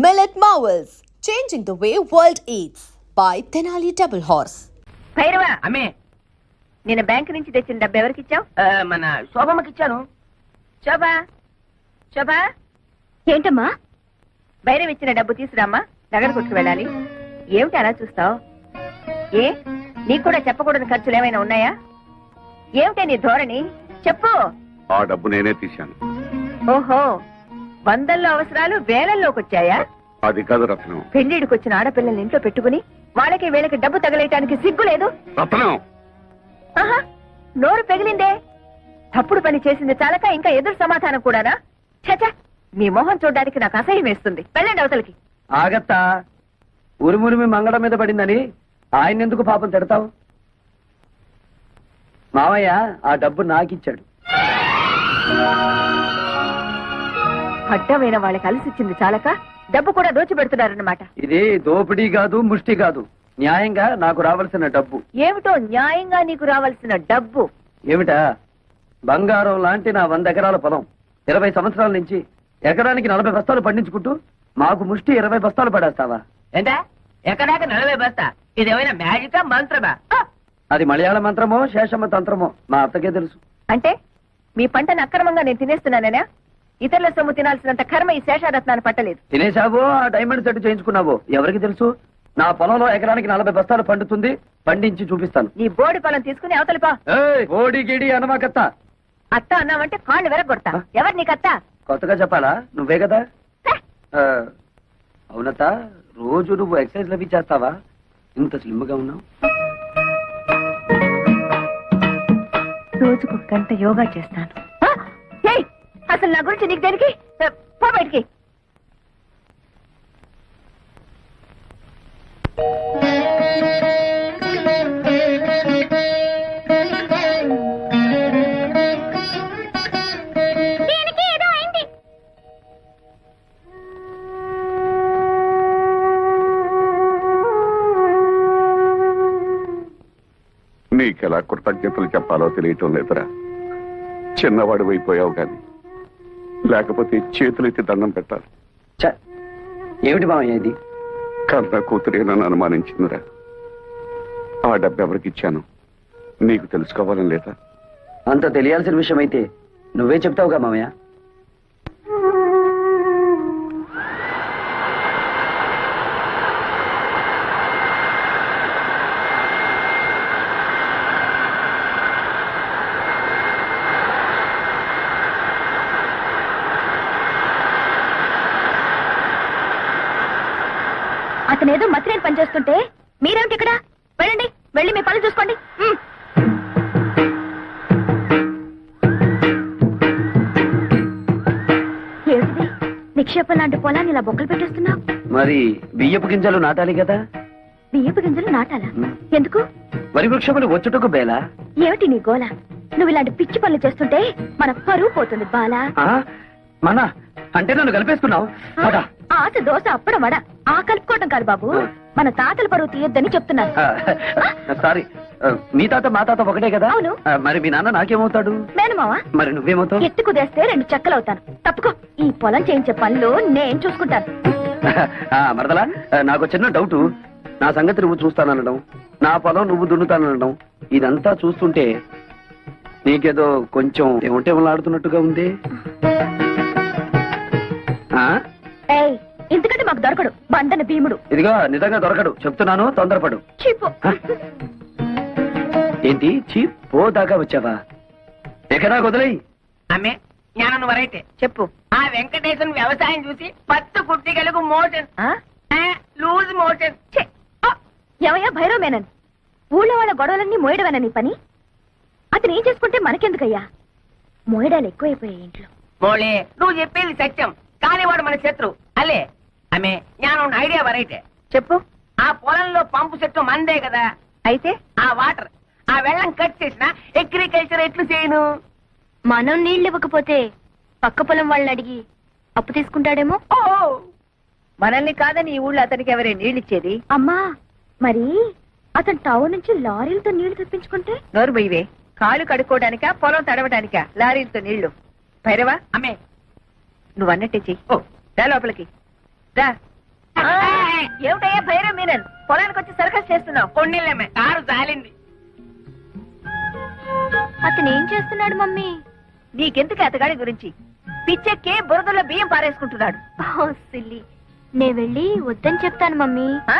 Millet Marvels, changing the way world eats by Tenali Double Horse. Bhairava అమ్మే నేను bank నుంచి తెచ్చిన డబ్బు ఎవరికి ఇచ్చావు? మన శోభమ్మకి ఇచ్చాను. శోభా శోభా ఏంటమ్మా? భైరవ్ ఇచ్చిన డబ్బు తీసురామ్మా, నగర కొట్టుకు వెళ్ళాలి. ఏమిటి అలా చూస్తావు? ఏ నీకు కూడా చెప్పకూడని ఖర్చులు ఏమైనా ఉన్నాయా? ఏమిటే నీ ధోరణి? చెప్పు. ఆ డబ్బు నేనే తీశాను. ఓహో, వందల్లో అవసరాలు వేలల్లోకి వచ్చాయా? అది కాదు రత్నం. పెళ్లిడికి వచ్చిన ఆడపిల్లల్ని ఇంట్లో పెట్టుకుని వాళ్ళకి వీళ్ళకి డబ్బు తగలేయటానికి సిగ్గు లేదు? రత్నం, ఆహా, నోరు పెగిలిందే. తప్పుడు పని చేసింది చాలక ఇంకా ఎదురు సమాధానం కూడానా? చచ, మీ మొహం చూడడానికి నాకు అసహ్యం వేస్తుంది. వెళ్ళండి అవతలకి. ఆగత్తా, ఉరుమురిమి మంగళం మీద పడిందని ఆయన ఎందుకు పాపం తిడతావు? మావయ్య ఆ డబ్బు నాకిచ్చాడు. అడ్డమైన వాళ్ళకి అలసిచ్చింది చాలక డబ్బు కూడా దోచిపెడుతున్నారన్నమాట. ఇది దోపిడీ కాదు, ముష్టి కాదు, న్యాయంగా నాకు రావాల్సిన డబ్బు. ఏమిటో న్యాయంగా నీకు రావాల్సిన డబ్బు? ఏమిటా? బంగారం లాంటి నా 100 ఎకరాల పొలం 20 సంవత్సరాల నుంచి ఎకరానికి 40 బస్తాలు పండించుకుంటూ మాకు ముష్టి 20 బస్తాలు పడేస్తావా? ఏంటా ఎక్కడాక 40 బస్తా? ఇదేమైనా మ్యాజికా మంత్రమా? అది మలయాళ మంత్రమో శేషమ్మ తంత్రమో మా అత్తకే తెలుసు. అంటే మీ పంటను అక్రమంగా నేను తినేస్తున్నానేనా? ఇతరుల సొమ్ము తినాల్సినంత కర్మ ఈ శేషారత్నాన్ని పట్టలేదు. తినేశావో ఆ డైమండ్ సెట్ చేయించుకున్నావో ఎవరికి తెలుసు? నా పొలంలో ఎకరానికి 40 బస్తాలు పండుతుంది, పండించి చూపిస్తాను. నీ బోడి పొలం తీసుకుని అవతలిపా. ఓడి గిడి అనమాకత్త. అత్త అన్నావంటే కాళ్ళు వెరగొడతా. ఎవరు నీకత్త? కొత్తగా చెప్పాలా? నువ్వే కదా. అవునత్త, రోజు నువ్వు ఎక్సర్సైజ్ లవి చేస్తావా? ఇంత స్లిమ్ గా ఉన్నావు. రోజుకు గంట యోగా చేస్తాను. అసలు నా గురించి నీకు దేనికి? పో బయటికి. నీకెలా కృతజ్ఞతలు చెప్పాలో తెలియటం లేదురా. చిన్నవాడు అయిపోయావు గాని లేకపోతే చేతులెత్తి దండం పెట్టాలి. ఏమిటి మామయ్య ఇది? కన్న కూతురే నన్ను అనుమానించిందిరా. ఆ డబ్బు ఎవరికి ఇచ్చాను నీకు తెలుసుకోవాలని లేదా? అంత తెలియాల్సిన విషయం అయితే నువ్వే చెప్తావుగా మామయ్య. అతనేదో మత్రేని పనిచేస్తుంటే మీరేమిటి ఇక్కడ? వెళ్ళండి, వెళ్ళి మీ పనులు చూసుకోండి. ఏమిటి నిక్షేపం లాంటి పొలాన్ని ఇలా బొక్కలు పెట్టేస్తున్నావు? మరి బియ్యపు గింజలు నాటాలి కదా. బియ్యపు గింజలు నాటాలా? ఎందుకు? వరి వృక్షములు వచ్చుటకు బేలా. ఏమిటి నీ గోల? నువ్వు ఇలాంటి పిచ్చి పనులు చేస్తుంటే మన పరువు పోతుంది బాలా. మన అంటే నన్ను కలిపేసుకున్నావు. ఆశ దోశ అప్పడం వడ ఆ కలుపుకోవటం కాదు బాబు, మన తాతల పరువు తీయొద్దని చెప్తున్నాను. సారీ, మీ తాత మా తాత ఒకటే కదా. అవును. మరి మీ నాన్న నాకేమవుతాడు? మేనమావా. మరి నువ్వేమవుతావు? ఎత్తు కుదేస్తే 2 చెక్కలవుతాను. తప్పుకో, ఈ పొలం చేయించే పనులు నేను చూసుకుంటాను. మరదలా, నాకు చిన్న డౌట్. నా సంగతి నువ్వు చూస్తానడం, నా పొలం నువ్వు దున్నుతానడం, ఇదంతా చూస్తుంటే నీకేదో కొంచెం ఏమంటే ఆడుతున్నట్టుగా ఉంది. ఎందుకంటే మాకు దొరకడు బండన భీముడు. ఇదిగో నిజంగా దొరకడు, చెప్తున్నాను, తొందరపడు. చీపు. ఏంటి చీప్? దాకా వచ్చావా? ఎక్కడా వదిలేయి. అమ్మే జ్ఞానం వరైతే చెప్పు. ఆ వెంకటేశ్వర వ్యవసాయం చూసి 10 కుట్టిగలకు మోషన్ లూజ్ మోషన్. ఎవయ్యా భైరవ్ మేనన్? ఊళ్ళో వాళ్ళ గొడవలన్నీ మోయడమేనా నీ పని? అతను ఏం చేసుకుంటే మనకెందుకయ్యా? మోయడాలు ఎక్కువైపోయాయి ఇంట్లో. మోళే, నువ్వు చెప్పేది సత్యం, కానీ వాడు మన శత్రు అల్లే. అమ్మే జ్ఞానం ఐడియా వరైతే చెప్పు. ఆ పొలంలో పంపు చెట్టు మందే కదా. అయితే ఆ వాటర్, ఆ వెళ్ళం కట్ చేసిన అగ్రికల్చర్ ఎట్లు చేయను? మనం నీళ్లు ఇవ్వకపోతే పక్క పొలం వాళ్ళని అడిగి అప్పు తీసుకుంటాడేమో. ఓ, మనల్ని కాదని ఈ ఊళ్ళో అతనికి ఎవరే నీళ్ళిచ్చేది? అమ్మా, మరి అతను టౌన్ నుంచి లారీలతో నీళ్లు తెప్పించుకుంటే? నోరు బొయ్యవే. కాలు కడుక్కోవడానికా పొలం తడవడానికా లారీలతో నీళ్లు? భైరవా, అమ్మే నువ్వు అన్నట్టే చెయ్యి. దా లోపలికి. రా. ఏమిటయ్యా భైరవ్ మీనన్ పొలానికి వచ్చి సర్కస్ చేస్తున్నావు? కొన్నిళ్ళమే కారు జాలింది. అతను ఏం చేస్తున్నాడు మమ్మీ? నీకెందుకు అతగాడి గురించి? పిచ్చెక్కి బురదలో బియ్యం పారేసుకుంటున్నాడు. ఓ సిల్లి, నే వెళ్ళి వద్దని చెప్తాను మమ్మీ. ఆ?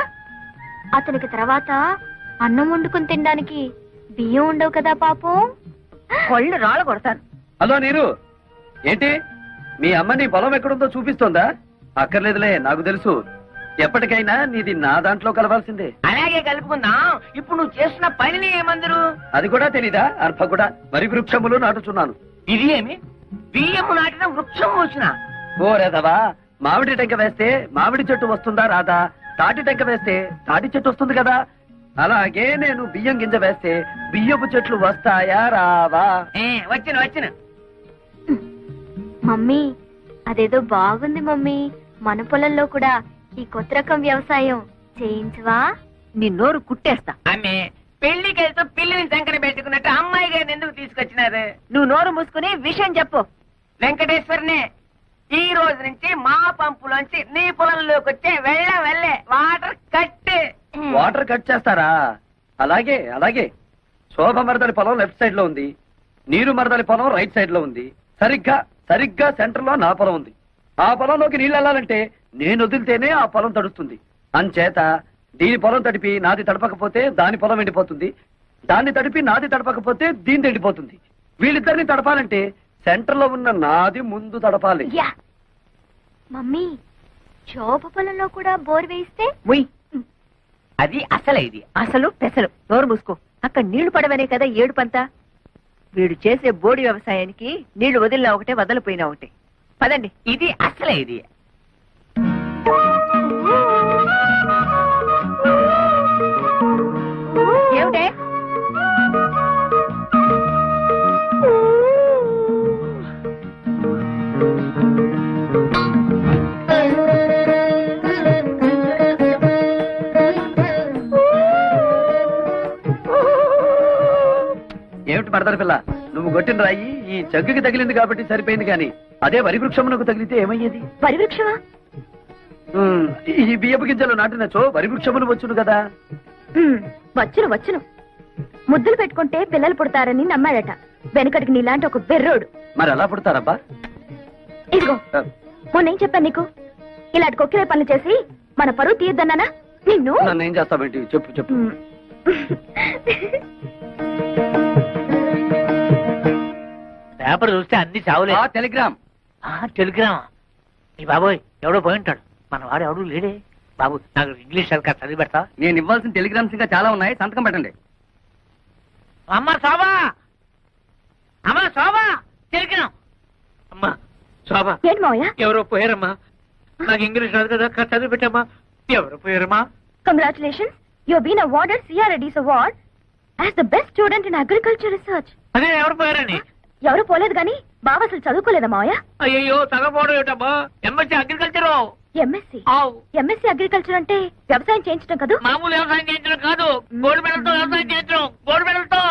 అతనికి తర్వాత అన్నం వండుకుని తినడానికి బియ్యం ఉండవు కదా పాపం. కొళ్ళు రాళ్ళు కొడతాను. హలో నీరు, ఏంటి మీ అమ్మ నీ పొలం ఎక్కడుందో చూపిస్తోందా? అక్కర్లేదులే, నాకు తెలుసు. ఎప్పటికైనా నీది నా దాంట్లో కలవాల్సిందే. అలాగే కలుపుకుందాం. ఇప్పుడు నువ్వు చేస్తున్న పనిని ఏమందరు? అది కూడా తెలీదా? అర్భ కూడా వరి వృక్షములు నాటుచున్నాను. ఇది ఏమి బియ్యము నాటిన వృక్షం వచ్చిన? ఓరేదవా, మామిడి టెంక వేస్తే మామిడి చెట్టు వస్తుందా రాదా? తాటి టెంక వేస్తే తాటి చెట్టు వస్తుంది కదా. అలాగే నేను బియ్యం గింజ వేస్తే బియ్యపు చెట్లు వస్తాయా రావా? వచ్చిన వచ్చిన. మమ్మీ అదేదో బాగుంది మమ్మీ. మన పొలంలో కూడా ఈ కొత్త రకం వ్యవసాయం చేయించవా? నీ నోరు కుట్టేస్తా. ఆమె పెళ్లికి వెళ్తూ పిల్లిని సంకన పెట్టుకున్నట్టు అమ్మాయి గారిని ఎందుకు తీసుకొచ్చినారు? నువ్వు నోరు మూసుకుని విషయం చెప్పు. వెంకటేశ్వరనే, ఈ రోజు నుంచి మా పంపులోంచి నీ పొలంలోకి వచ్చే వెళ్ళే వాటర్ కట్. వాటర్ కట్ చేస్తారా? అలాగే అలాగే. శోభ మరదలి పొలం లెఫ్ట్ సైడ్ లో ఉంది, నీరు మరదలి పొలం రైట్ సైడ్ లో ఉంది. సరిగ్గా సరిగ్గా సెంటర్ లో నా పొలం ఉంది. ఆ పొలంలోకి నీళ్ళు వెళ్ళాలంటే నేను వదిలితేనే ఆ పొలం తడుస్తుంది. అంచేత దీని పొలం తడిపి నాది తడపకపోతే దాని పొలం ఎండిపోతుంది, దాన్ని తడిపి నాది తడపకపోతే దీని ఎండిపోతుంది. వీళ్ళిద్దరిని తడపాలంటే సెంటర్ లో ఉన్న నాది ముందు తడపాలి. యా మమ్మీ, శోభ పొలంలో కూడా బోర్ వేయిస్తే? ముయ్. అది అసలే ఇది. అసలు పెసలు. నోరు మూసుకో. అక్కడ నీళ్లు పడవనే కదా ఏడుపంతా. వీడు చేసే బోడి వ్యవసాయానికి నీళ్లు వదిలినా ఒకటే, వదలిపోయినా ఒకటే. పదండి. ఇది అసలే ఇది. ఏమిటే? ఏమిటి మరదలి పిల్ల, నువ్వు కొట్టిన రాయి ఈ జగ్గుకి తగిలింది కాబట్టి సరిపోయింది, కానీ అదే వరి వృక్షమునకు తగిలితే ఏమయ్యేది? వరి వృక్షమా? ఈ బియ్యపు గింజలు నాటినచో వరి వృక్షములు వచ్చును కదా. వచ్చును వచ్చును. ముద్దులు పెట్టుకుంటే పిల్లలు పుడతారని నమ్మాడట వెనకటికి నీలాంటి ఒక బెర్రోడు. మరి ఎలా పుడతారబ్బా? ఇదిగో మొన్నేం చెప్పాను నీకు? ఇలాంటి కొక్కిరే పనులు చేసి మన పరువు తీయద్దన్నానా నిన్ను? నన్ను ఏం చేస్తావేంటి? చెప్పు చెప్పు. పేపర్ చూస్తే అన్ని చావులే. టెలిగ్రామ్. టెలిగ్రామ్. ఈ బాబోయ్ ఎవడో పోయి ఉంటాడు. మన వాడు ఎవడు లేడే. బాబు నాకు ఇంగ్లీష్ సరిగ్గా చదివి పెడతా. నేను ఇవ్వాల్సిన టెలిగ్రామ్స్ ఇంకా చాలా ఉన్నాయి, సంతకం పెట్టండి. అమ్మ శోభా, అమ్మ శోభా, టెలిగ్రామ్. అమ్మా శోభా, ఏంటి మావయ్య? ఎవరో పోయారమ్మా. నాకు ఇంగ్లీష్ రాదు కదా, చదివి పెట్టమ్మా. ఎవరో పోయారమ్మా. Congratulations, you have been awarded CRADS award as the best student in agriculture research. అదే ఎవరు పోయారని? ఎవరు పోలేదు గాని బావ అసలు చదువుకోలేదా మావయ్య? అయ్యో తగపోవడం ఏమిటమ్మా. MSc agriculture. MSc? MSc agriculture అంటే వ్యవసాయం చేయించడం కదా? మామూలు వ్యవసాయం చేయించడం కాదు, గోల్డ్ మెడల్ తో వ్యవసాయం చేయించడం. గోల్డ్ మెడల్ తో.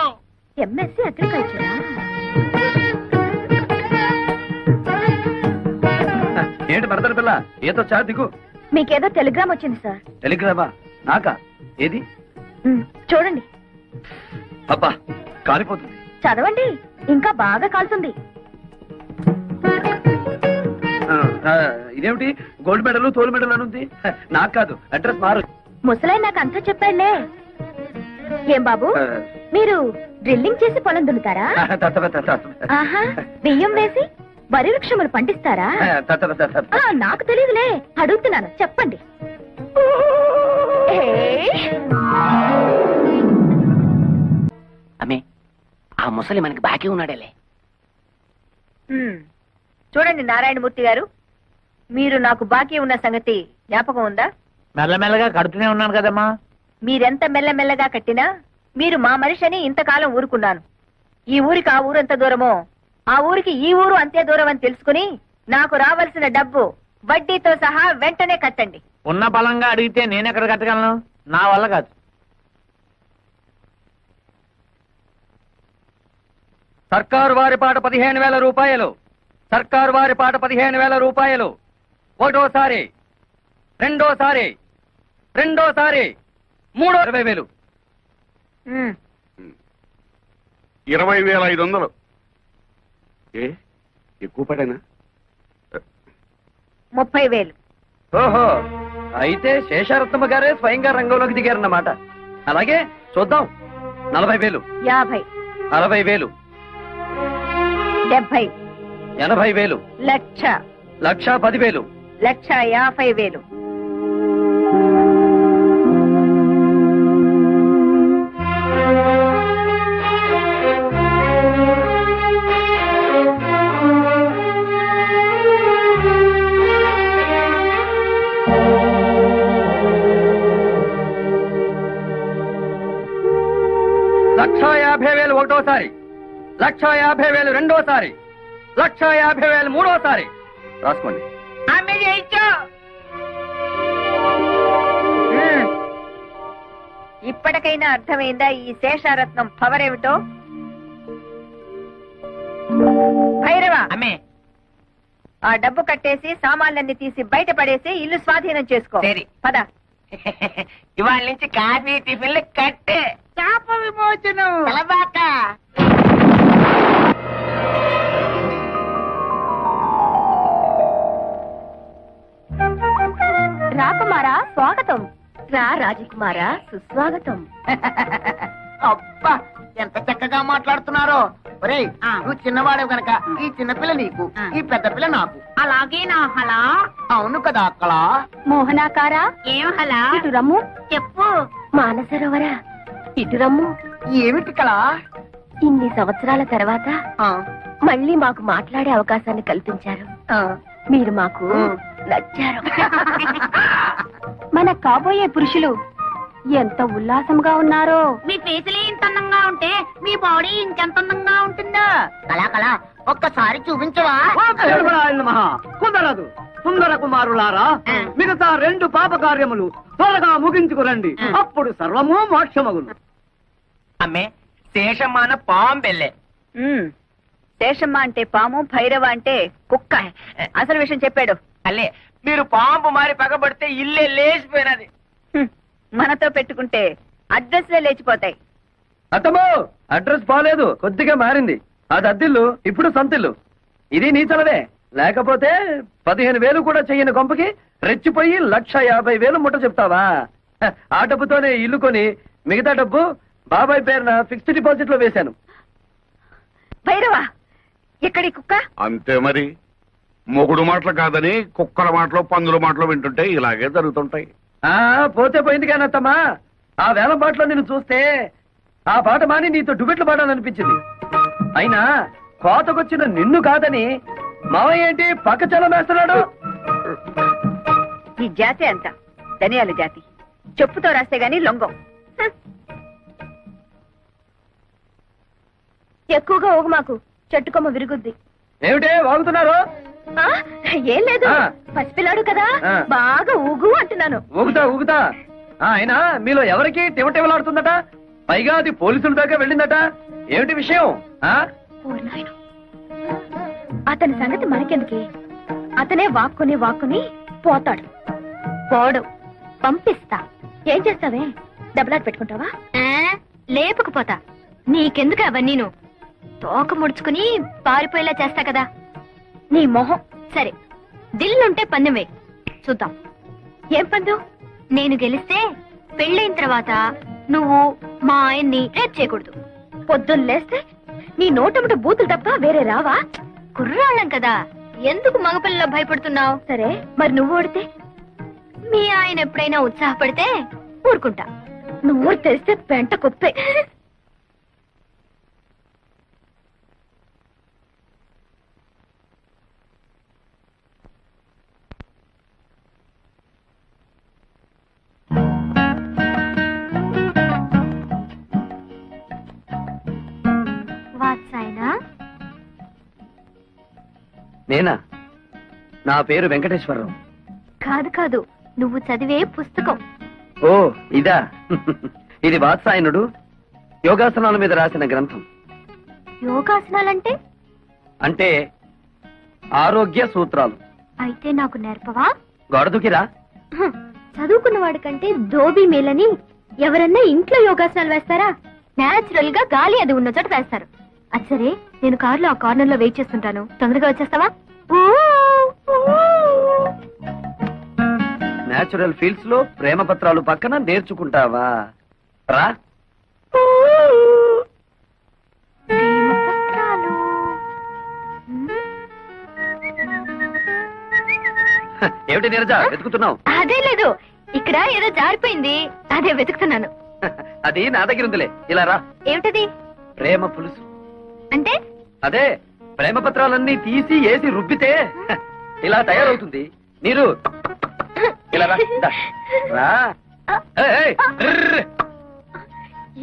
MSc agriculture. ఏంటి మరదలి పిల్ల, ఏదో చా దిగు. మీకేదో టెలిగ్రామ్ వచ్చింది సార్. టెలిగ్రామా? నాకా? ఏది? చూడండి. అబ్బా, కాలిపోతుంది. చదవండి, ఇంకా బాగా కాల్తుంది. ఇదేమిటి గోల్డ్ మెడల్ తోలు మెడల్ అని ఉంది? నాకు కాదు, అడ్రస్ మారు. ముసలై నాకు అంతా చెప్పాడులే. ఏం బాబు, మీరు డ్రిల్లింగ్ చేసి పొలం దున్నుతారా? ఆహా, బియ్యం వేసి వరి వృక్షములు పండిస్తారా? నాకు తెలియదులే, అడుగుతున్నాను, చెప్పండి. అమ్మే, ఆ ముసలి మనకి బాకీ ఉన్నాడేలే. చూడండి నారాయణమూర్తి గారు, మీరు నాకు బాకీ ఉన్న సంగతి జ్ఞాపకం ఉందా? మెల్లమెల్లగా కడుతూనే ఉన్నాను కదమ్మా. మీరెంత మెల్లమెల్లగా కట్టినా మీరు మా మనిషి అని ఇంతకాలం ఊరుకున్నాను. ఈ ఊరికి ఆ ఊరు ఎంత దూరమో ఆ ఊరికి ఈ ఊరు అంతే దూరం అని తెలుసుకుని నాకు రావాల్సిన డబ్బు వడ్డీతో సహా వెంటనే కట్టండి. ఉన్న బలంగా అడిగితే నేనెక్కడ కట్టగలను? నా వల్ల కాదు. సర్కారు వారి పాట 15,000 రూపాయలు. సర్కారు వారి పాట 15,000 రూపాయలు. ఒకటోసారి రెండోసారి 20,000 20,500. ఏ ఎక్కువ పడేనా? 30,000. ఓహో, అయితే శేషారత్నమ్మ గారే స్వయంగా రంగంలోకి దిగారన్నమాట. అలాగే చూద్దాం. 40,000, 50, 60,000, 70, 80,000, 1,00,000, 1,10,000. 1,50,000. లక్ష 50,000 ఒకటోసారి, 1,50,000 రెండోసారి, 1,50,000 మూడోసారి. రాసుకోండి. ఆమె జయించు. ఇప్పటికైనా అర్థమైందా ఈ శేషారత్నం పవర్ ఏమిటో? భైరవ, అమ్మే ఆ డబ్బు కట్టేసి సామాన్లన్నీ తీసి బయట పడేసి ఇల్లు స్వాధీనం చేసుకో. సరే. పద. ఇవాళ నుంచి కాఫీ టిఫిన్లు కట్టే. శాప విమోచనం. కలబాక. రాకుమారా స్వాగతం. రా రాజకుమారా సుస్వాగతం. అబ్బా ఎంత చక్కగా మాట్లాడుతున్నారో. ఒరేయ్, నువ్వు చిన్నవాడే గనక ఈ చిన్నపిల్ల నీకు, ఈ పెద్ద పిల్ల నాకు. అలాగే నా హలా. అవును కదా అక్కలా. మోహనాకారా ఏం హలా? ఇటు రమ్ము. చెప్పు. మానసరోవరా ఇటు రమ్ము. ఏమిటి కలా? ఇన్ని సంవత్సరాల తర్వాత మళ్ళీ మాకు మాట్లాడే అవకాశాన్ని కల్పించారు. మీరు మాకు నచ్చారు. మన కాబోయే పురుషులు ఎంత ఉల్లాసంగా ఉన్నారో. మీ ఫేసులే ఇంత అందంగా ఉంటే మీ బాడీ ఇంకెంత అందంగా ఉంటుందో. కళా కళా ఒక్కసారి చూపించవా? కుదరదు. సుందర కుమారులారా, మిగతా 2 పాప కార్యములు త్వరగా ముగించుకురండి. అప్పుడు సర్వము మోక్షమగును. అమ్మే శేషమాన పాంబెల్లే. శేషమ్మ అంటే పాము, భైరవ అంటే కుక్క. అసలు విషయం చెప్పాడు. అల్లే మీరు పాంపు మారి పగబడితే ఇల్లే లేచిపోయినది. మనతో పెట్టుకుంటే అడ్రస్లే లేచిపోతాయి. అత్తమ్మో, అడ్రస్ బాలేదు, కొద్దిగా మారింది. అది అద్దిల్లు, ఇప్పుడు సంతిల్లు. ఇది నీ చలవే. లేకపోతే 15,000 కూడా చెయ్యని కొంపకి రెచ్చిపోయి 1,50,000 ముట్ట చెప్తావా? ఆ డబ్బుతోనే ఇల్లు కొని మిగతా డబ్బు బాబాయ్ పేరున ఫిక్స్డ్ డిపాజిట్ లో వేశాను. భైరవ, ఎక్కడి కుక్క? అంతే మరి. మొగుడు మాటలు కాదని కుక్కల మాటలు పందుల మాటలు వింటుంటే ఇలాగే జరుగుతుంటాయి. పోతే పోయింది కానీ అత్తమ్మా, ఆ వేలం పాటలో నిన్ను చూస్తే ఆ పాట మాని నీతో డుబెట్లు పాడాలనిపించింది. అయినా కోతకొచ్చిన నిన్ను కాదని మావయ్య ఏంటి పక్క చలం వేస్తున్నాడు? ఈ జాతి అంత ధనియాల జాతి. చెప్పుతో రాస్తే గాని లొంగం. ఎక్కువగా ఊగు మాకు, చెట్టుకొమ్మ విరుగుద్ది. ఏమిటే వాగుతున్నారు? ఏం లేదు, పసిపిల్లాడు కదా, బాగా ఊగు అంటున్నాను. ఊగుతా. అయినా మీలో ఎవరికి టివటివలాడుతుందట? పైగా అది పోలీసుల దాకా వెళ్ళిందట. ఏమిటి విషయం? అతని సంగతి మనకెందుకే? అతనే వాక్కుని పోతాడు. పోడు, పంపిస్తా. ఏం చేస్తావే? డబ్బులాట పెట్టుకుంటావా? లేపుకుపోతా. నీకెందుకు అవన్నీ? నువ్వు తోక ముడుచుకుని పారిపోయేలా చేస్తా కదా. నీ మొహం. సరే, దిల్లుంటే పందెం వేయి, చూద్దాం. ఏం పందెం? నేను గెలిస్తే పెళ్ళైన తర్వాత నువ్వు మా ఆయన్ని రేప్ చేయకూడదు. పొద్దున్న లేస్తే నీ నోటముట బూతులు తప్ప వేరే రావా? కుర్రాళ్ళం కదా, ఎందుకు మగపిల్లలో భయపడుతున్నావు? సరే, మరి నువ్వు ఓడితే? మీ ఆయన ఎప్పుడైనా ఉత్సాహపడితే ఊరుకుంటా. నువ్వు తెలిస్తే పెంట కుప్పే. నేనా? నా పేరు వెంకటేశ్వరరావు. కాదు, నువ్వు చదివే పుస్తకం. ఓ ఇదా? ఇది వాత్సాయనుడు యోగాసనాల మీద రాసిన గ్రంథం. యోగాసనాలంటే? అంటే ఆరోగ్య సూత్రాలు. అయితే నాకు నేర్పవా? గొడదుకిరా, చదువుకున్న వాడి కంటే ధోబీ మేలని ఎవరన్నా ఇంట్లో యోగాసనాలు వేస్తారా? నేచురల్ గా గాలి అది ఉన్న చోట వేస్తారు. అది సరే, నేను కారులో ఆ కార్నర్ లో వెయిట్ చేస్తుంటాను, తొందరగా వచ్చేస్తావా? నేచురల్ ఫీల్డ్స్ లో ప్రేమ పత్రాలు పక్కన నేర్చుకుంటావా? రా. ఏమిటి నీరజ వెతుకుతున్నావు? అదే లేదు, ఇక్కడ ఏదో జారిపోయింది, అదే వెతుకుతున్నాను. అది నా దగ్గర ఉందిలే, ఇలా రా. ఏమిటది? ప్రేమ పులుసు. అంటే అదే ప్రేమ పత్రాలన్నీ తీసి ఏసి రుబ్బితే ఇలా తయారవుతుంది. నీరు ఇలా రా. దా. రా. ఏయ్, ఏయ్, ర్ర్.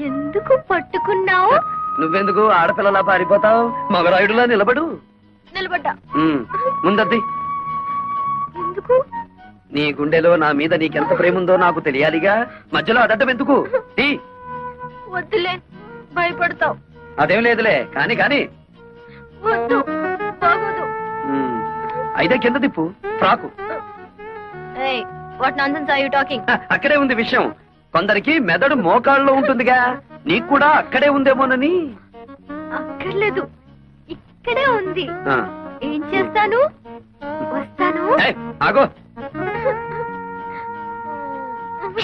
ఎందుకు పట్టుకున్నావు? నువ్వెందుకు ఆడపిల్లలా పారిపోతావు? మగరాయుడులా నిలబడు. నిలబడ్డా. ముందద్ది. ఎందుకు? నీ గుండెలో నా మీద నీకెంత ప్రేమ ఉందో నాకు తెలియాలిగా. మధ్యలో అదడ్డం ఎందుకు? టీ. వద్దులే, భయపడతావు. అదేం లేదులే, కాని కాని. వద్దు, బాగోదు. అయితే కింద తిప్పు. Frock. What nonsense are you talking? అక్కడే ఉంది విషయం. కొందరికి మెదడు మోకాళ్ళలో ఉంటుందిగా, నీకు కూడా అక్కడే ఉందేమోనని. అక్కర్లేదు, ఇక్కడే ఉంది. ఆ. ఏం చేస్తాను? వస్తాను. ఏయ్, ఆగో.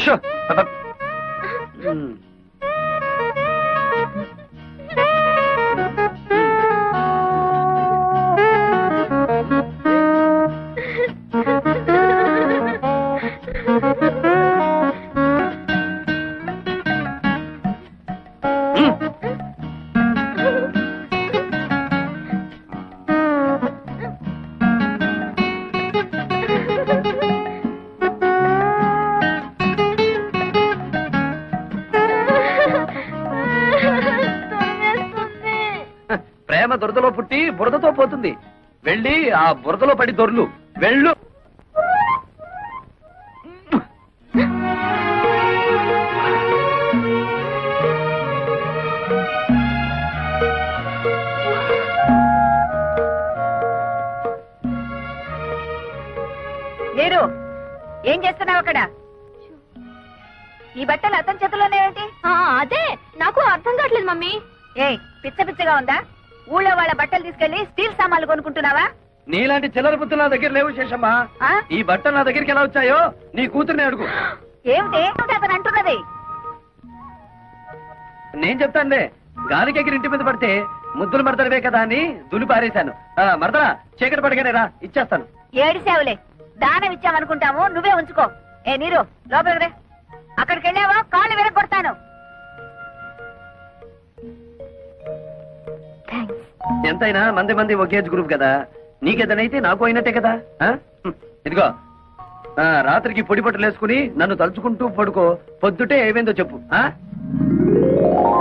షో. అబ్బ. ప్రేమ దురదలో పుట్టి బురదతో పోతుంది. వెళ్ళి ఆ బురదలో పడి దొర్లు. వెళ్ళు. నీరు, ఏం చేస్తున్నావు అక్కడ? ఈ బట్టలు అతని చేతిలోనే ఏంటి? అదే నాకు అర్థం కావట్లేదు మమ్మీ. ఏ పిచ్చ పిచ్చగా ఉందా? ఊళ్ళో వాళ్ళ బట్టలు తీసుకెళ్లి స్టీల్ సామాన్లు కొనుక్కుంటున్నావా? నీలాంటి చిల్లర బుద్ధులు నా దగ్గర లేవు శేషమ్మా. ఆ? ఈ బట్టలు నా దగ్గరికి ఎలా వచ్చాయో నీ కూతుర్ని అడుగు. ఏమిటి అతను అంటున్నది? నేను చెప్తానులే. గాలికి ఎగిరి ఇంటి మీద పడితే ముద్దులు మడతడవే కదా అని దులి పారేశాను. మరదరా, చీకటి పడగానే రా, ఇచ్చేస్తాను. ఏడిసావులే, దానం ఇచ్చామనుకుంటాము, నువ్వే ఉంచుకో. ఏ నీరు, లోపలికి రే. అక్కడికి వెళ్ళావా కాళ్ళు విరగొడతాను. ఎంతైనా మంది ఒకేజ్ గ్రూప్ కదా. నీకేదనైతే నాకు అయినట్టే కదా. ఇదిగో, రాత్రికి పొడి బట్టలు వేసుకుని నన్ను తలుచుకుంటూ పడుకో. పొద్దుటే ఏమైందో చెప్పు.